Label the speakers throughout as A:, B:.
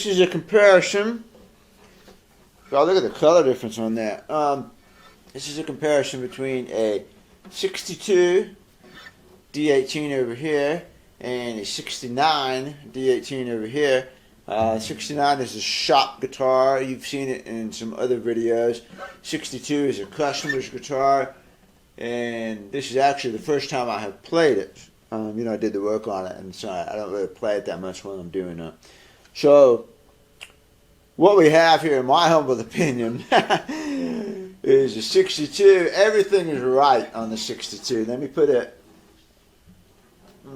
A: this is a comparison. Oh, look at the color difference on that. This is a comparison between a 62 D-18 over here and a 69 D-18 over here. 69 is a shop guitar. You've seen it in some other videos. 62 is a customer's guitar, and this is actually the first time I have played it. I did the work on it, and so I don't really play it that much when I'm doing it. So, what we have here, in my humble opinion, is a 62. Everything is right on the 62. Let me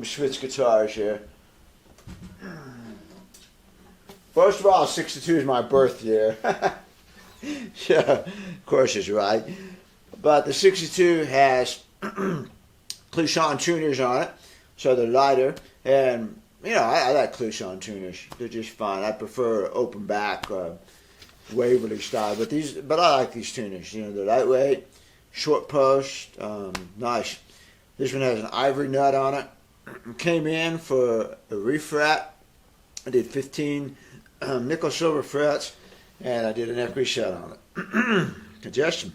A: switch guitars here. First of all, 62 is my birth year. Yeah, of course it's right. But the 62 has Clisson tuners on it, so they're lighter. And, I like Clisson tuners. They're just fine. I prefer open back, Waverly style. But I like these tuners. They're lightweight, short post, nice. This one has an ivory nut on it. Came in for a refret. I did 15 nickel silver frets, and I did an equity set on it. Congestion.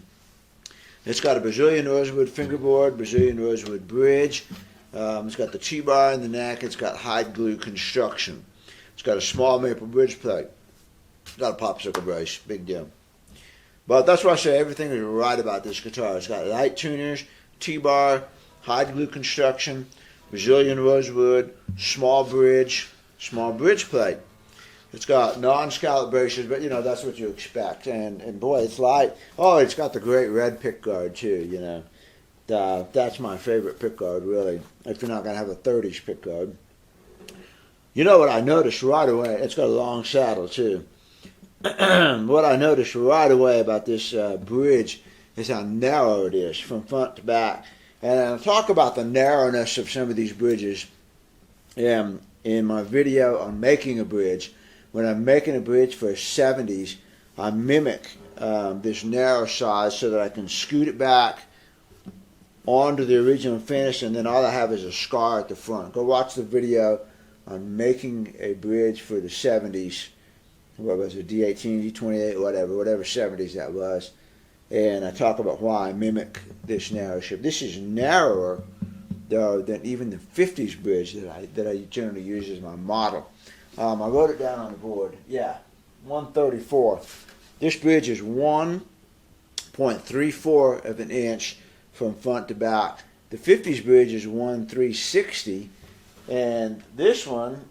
A: It's got a Brazilian rosewood fingerboard, Brazilian rosewood bridge. It's got the T-bar in the neck. It's got hide glue construction. It's got a small maple bridge plate. It's got a popsicle brace. Big deal. But that's why I say everything is right about this guitar. It's got light tuners, T-bar, hide glue construction, Brazilian rosewood, small bridge plate. It's got non-scallop braces, but that's what you expect. And boy, it's light. Oh, it's got the great red pickguard too. That's my favorite pickguard, really. If you're not going to have a 30s pickguard. You know what I noticed right away? It's got a long saddle too. What I noticed right away about this bridge is how narrow it is from front to back. And I'll talk about the narrowness of some of these bridges in my video on making a bridge. When I'm making a bridge for a 70s, I mimic this narrow size so that I can scoot it back onto the original finish, and then all I have is a scar at the front. Go watch the video on making a bridge for the 70s. What was it, D-18, D-28, whatever 70s that was. And I talk about why I mimic this narrow shape. This is narrower, though, than even the 50s bridge that I generally use as my model. I wrote it down on the board. Yeah, 134. This bridge is 1.34 of an inch from front to back. The 50s bridge is 1.360, and this one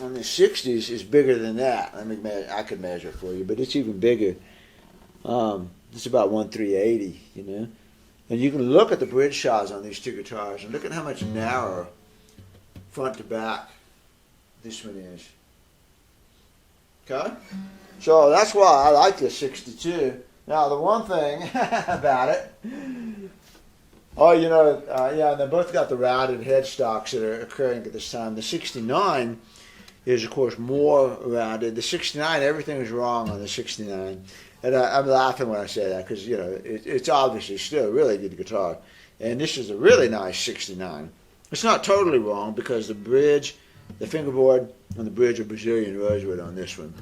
A: on the 60s is bigger than that. I could measure it for you, but it's even bigger. It's about 1.380, And you can look at the bridge size on these two guitars and look at how much narrower front to back this one is. Okay? So that's why I like this 62. Now, the one thing about it, they both got the rounded headstocks that are occurring at this time. The 69 is, of course, more rounded. The 69, everything is wrong on the 69. And I'm laughing when I say that because, it's obviously still a really good guitar. And this is a really nice 69. It's not totally wrong because the bridge, the fingerboard, and the bridge are Brazilian rosewood on this one.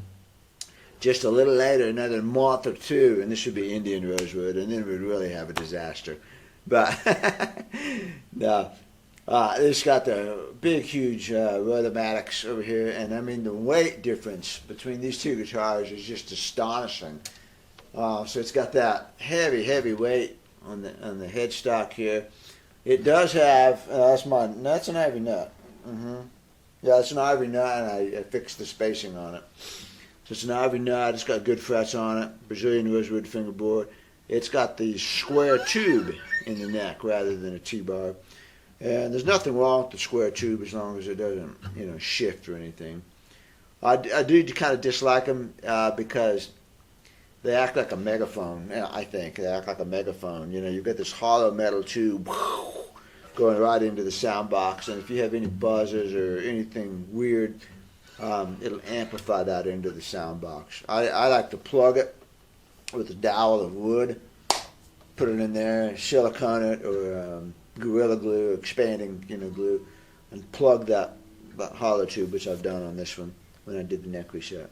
A: Just a little later, another month or two, and this should be Indian rosewood, and then we'd really have a disaster. But, no. It's got the big, huge Rothamatics over here, and the weight difference between these two guitars is just astonishing. So it's got that heavy weight on the headstock here. It does have that's an ivory nut. Yeah, it's an ivory nut, and I fixed the spacing on it. So it's an ivory nut. It's got good frets on it. Brazilian rosewood fingerboard. It's got the square tube in the neck rather than a T-bar. And there's nothing wrong with the square tube as long as it doesn't, shift or anything. I do kind of dislike them because they act like a megaphone. I think they act like a megaphone. You've got this hollow metal tube going right into the sound box, and if you have any buzzes or anything weird, it'll amplify that into the sound box. I like to plug it with a dowel of wood, put it in there, silicone it, or Gorilla Glue, expanding glue, and plug that hollow tube, which I've done on this one. when I did the neck reset.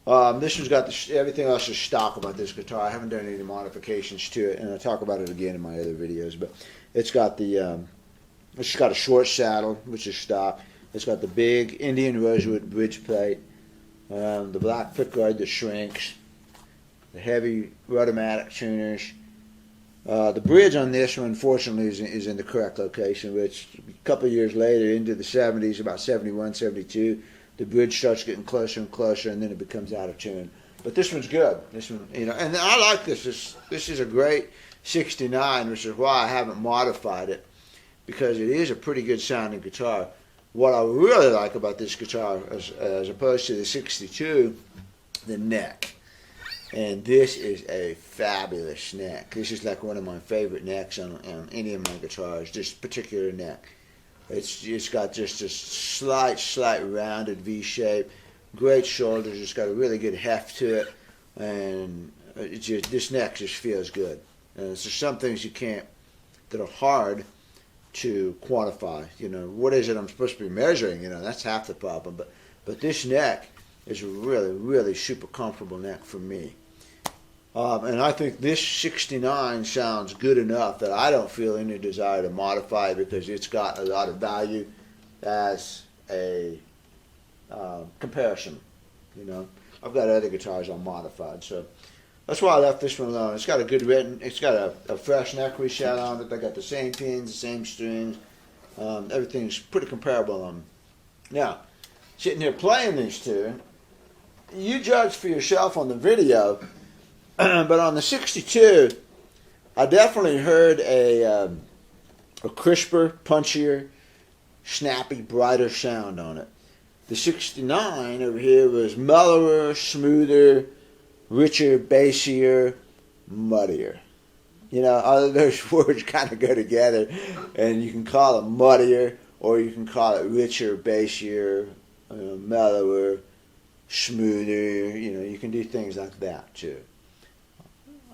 A: This one's got everything else is stock about this guitar. I haven't done any modifications to it, and I'll talk about it again in my other videos. But it's got it's got a short saddle, which is stock. It's got the big Indian rosewood bridge plate, the black pickguard that shrinks, the heavy Ruddermatic tuners. The bridge on this one, unfortunately, is in the correct location, which a couple of years later, into the 70s, about 71, 72, the bridge starts getting closer and closer, and then it becomes out of tune. But this one's good. This one, you know, and I like this. This is a great 69, which is why I haven't modified it, because it is a pretty good sounding guitar. What I really like about this guitar, as opposed to the 62, the neck. And this is a fabulous neck. This is like one of my favorite necks on any of my guitars, this particular neck. It's got just a slight rounded V shape, great shoulders. It's got a really good heft to it, and this neck just feels good. And there's some things you can't, that are hard to quantify. You know, what is it I'm supposed to be measuring? You know, that's half the problem. But this neck is a really super comfortable neck for me. And I think this 69 sounds good enough that I don't feel any desire to modify it, because it's got a lot of value as a comparison. You know, I've got other guitars on modified, so that's why I left this one alone. It's got a good written, it's got a fresh neck reset on it. They got the same pins, the same strings. Everything's pretty comparable on them. Now, sitting here playing these two, you judge for yourself on the video. But on the 62, I definitely heard a crisper, punchier, snappy, brighter sound on it. The 69 over here was mellower, smoother, richer, bassier, muddier. You know, all of those words kind of go together, and you can call it muddier, or you can call it richer, bassier, mellower, smoother. You know, you can do things like that too.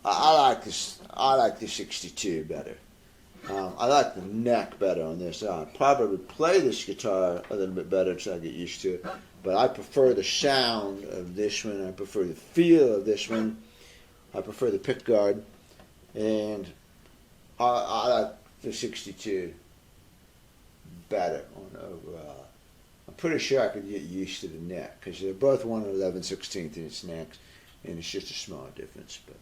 A: I like this. I like the 62 better. I like the neck better on this. I'll probably play this guitar a little bit better until I get used to it. But I prefer the sound of this one. I prefer the feel of this one. I prefer the pickguard. And I like the 62 better on overall. I'm pretty sure I could get used to the neck, because they're both 1 11/16 in its necks, and it's just a small difference. But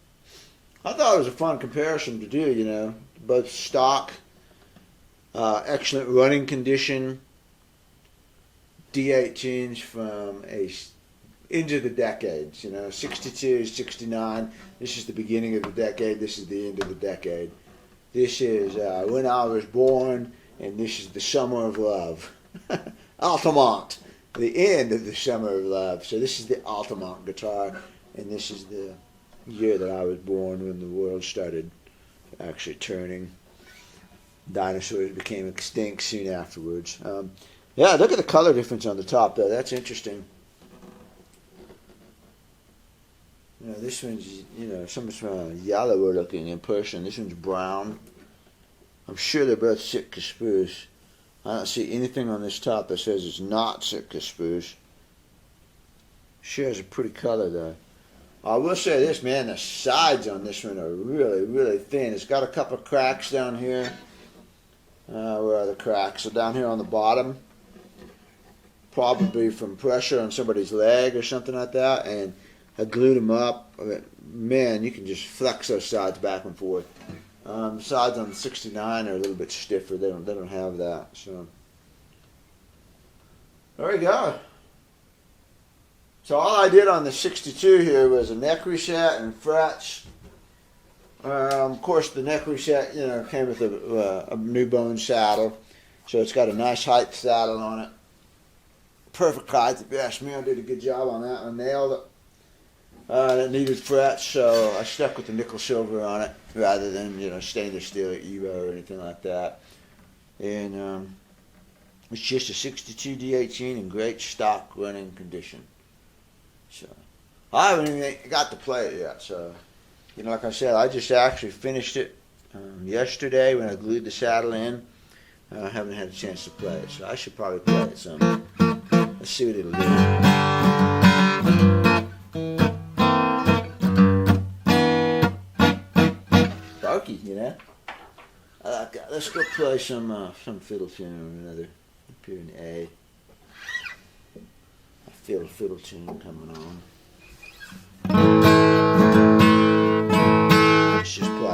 A: I thought it was a fun comparison to do, you know. Both stock, excellent running condition, D-18s from into the decades, you know, 62, 69. This is the beginning of the decade. This is the end of the decade. This is when I was born, and this is the summer of love. Altamont, the end of the summer of love. So this is the Altamont guitar, and this is the year that I was born, when the world started actually turning. Dinosaurs became extinct soon afterwards. Yeah, look at the color difference on the top, though. That's interesting. You know, this one's, you know, somewhat yellower looking in person. This one's brown. I'm sure they're both Sitka spruce. I don't see anything on this top that says it's not Sitka spruce. Sure has a pretty color, though. I will say this, man, the sides on this one are really thin. It's got a couple of cracks down here. Where are the cracks? So down here on the bottom, probably from pressure on somebody's leg or something like that, and I glued them up. Man, you can just flex those sides back and forth. The sides on the 69 are a little bit stiffer. They don't have that. So there we go. So all I did on the 62 here was a neck reset and frets. Of course, the neck reset, you know, came with a new bone saddle, so it's got a nice height saddle on it. Perfect height, if you ask me. I did a good job on that. I nailed it. It needed frets, so I stuck with the nickel silver on it rather than, you know, stainless steel or Evo or anything like that. And it's just a 62 D-18 in great stock running condition. So I haven't even got to play it yet. So, you know, like I said, I just actually finished it yesterday when I glued the saddle in. I haven't had a chance to play it, so I should probably play it some. Let's see what it'll do. Funky, you know. I like that. Let's go play some fiddle tune or another. Up here in A. I feel a fiddle tune coming on. Let's just play.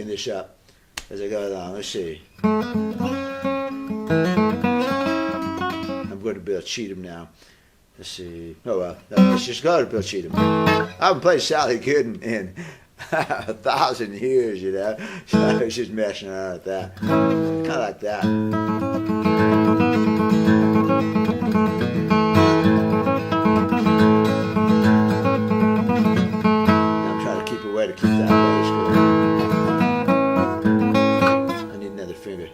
A: This up as I go along. Let's see. I'm going to Bill Cheatham now. Let's see. Oh well, let's just go to Bill Cheatham. I haven't played Sally Gooden in 1,000 years, you know. So I was just messing around with that. Kind of like that. I'm trying to keep away to keep that bass going. Finger.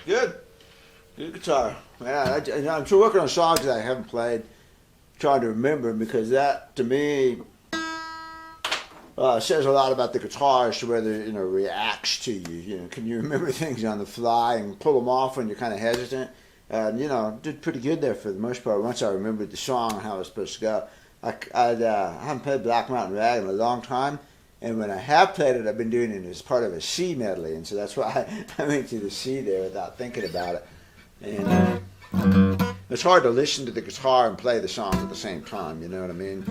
A: Good. Good guitar. Yeah, I'm still working on songs that I haven't played, trying to remember, because that, to me, says a lot about the guitar as to whether, it reacts to you. Can you remember things on the fly and pull them off when you're kind of hesitant? Did pretty good there for the most part. Once I remembered the song and how it was supposed to go. I haven't played Black Mountain Rag in a long time, and when I have played it, I've been doing it as part of a C medley, and so that's why I went to the C there without thinking about it. And it's hard to listen to the guitar and play the song at the same time. You know what I mean?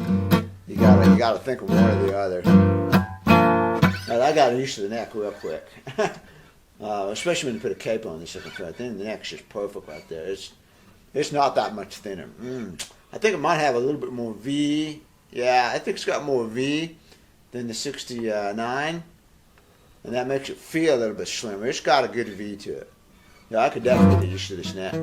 A: You gotta think of one or the other. And I got used to the neck real quick, especially when you put a cape on the second fret. Then the neck's just perfect right there. It's not that much thinner. I think it might have a little bit more V. Yeah, I think it's got more V than the 69, and that makes it feel a little bit slimmer. It's got a good V to it. Yeah, I could definitely get used to this neck.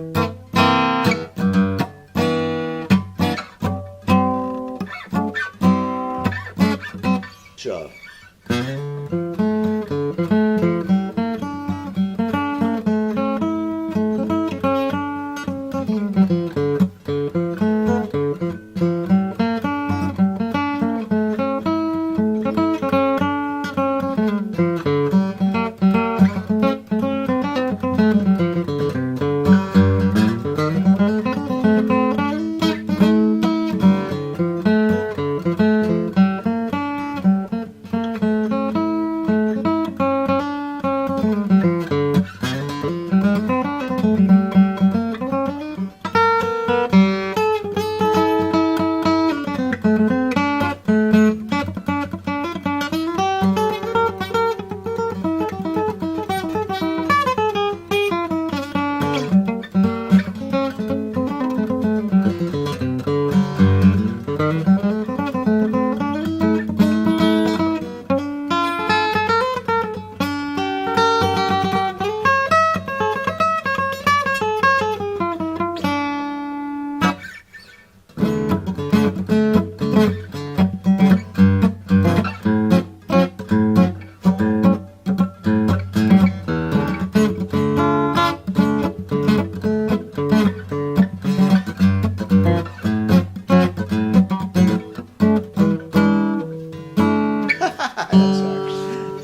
A: So.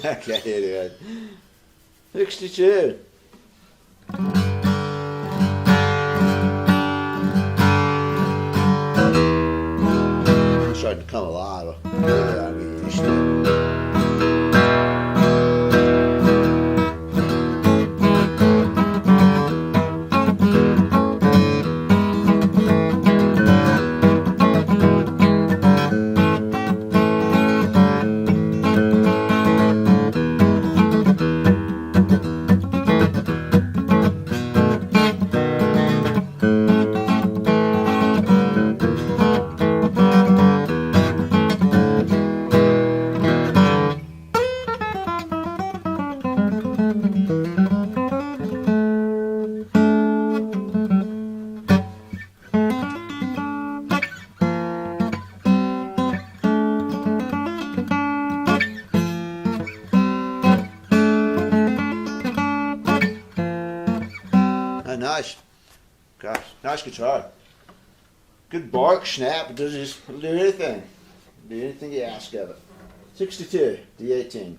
A: Okay, it is. 62. I'm starting to come alive. Yeah, I'm used to it. Nice. Gosh, nice guitar. Good bark, snap. It does anything. Do anything you ask of it. 62, D-18.